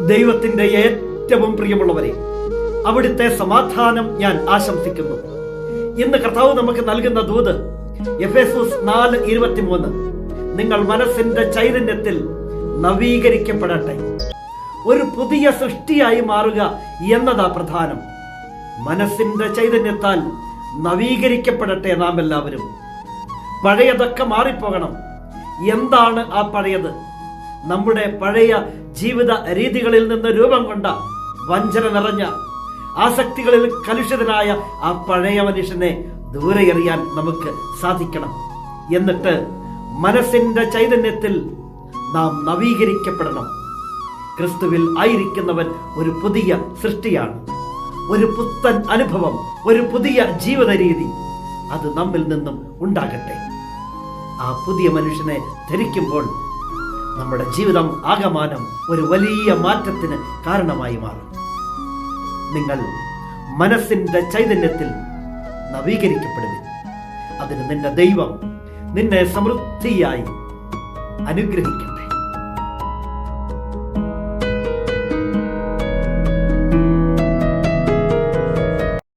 ദൈവത്തിന്റെ ഏറ്റവും പ്രിയമുള്ളവരെ, അവിടുത്തെ സമാധാനം ഞാൻ ആശംസിക്കുന്നു. ഇന്ന് കർത്താവ് നമുക്ക് നൽകുന്ന ദൂത് എഫേസ്യസ് 4:23, നിങ്ങൾ മനസ്സിന്റെ ചൈതന്യത്തിൽ നവീകരിക്കപ്പെടട്ടെ. ഒരു പുതിയ സൃഷ്ടിയായി മാറുക എന്നതാ പ്രധാനം. മനസ്സിന്റെ ചൈതന്യത്താൽ നവീകരിക്കപ്പെടട്ടെ നാം എല്ലാവരും. പഴയതൊക്കെ മാറിപ്പോകണം. എന്താണ് ആ പഴയത്? നമ്മുടെ പഴയ ജീവിത രീതികളിൽ നിന്ന് രൂപം കൊണ്ട വഞ്ചന നിറഞ്ഞ ആസക്തികളിൽ കലുഷിതനായ ആ പഴയ മനുഷ്യനെ ദൂരെ എറിയാൻ നമുക്ക് സാധിക്കണം. എന്നിട്ട് മനസ്സിന്റെ ചൈതന്യത്തിൽ നാം നവീകരിക്കപ്പെടണം. ക്രിസ്തുവിൽ ആയിരിക്കുന്നവൻ ഒരു പുതിയ സൃഷ്ടിയാണ്. ഒരു പുത്തൻ അനുഭവം, ഒരു പുതിയ ജീവിത രീതി അത് നമ്മിൽ നിന്നും ഉണ്ടാകട്ടെ. ആ പുതിയ മനുഷ്യനെ ധരിക്കുമ്പോൾ നമ്മുടെ ജീവിതം ആകമാനം ഒരു വലിയ മാറ്റത്തിന് കാരണമായി മാറും. നിങ്ങൾ മനസ്സിന്റെ ചൈതന്യത്തിൽ നവീകരിക്കപ്പെടുവിൻ. അതിന് നിന്റെ ദൈവം നിന്നെ സമൃദ്ധിയായി അനുഗ്രഹിക്കട്ടെ.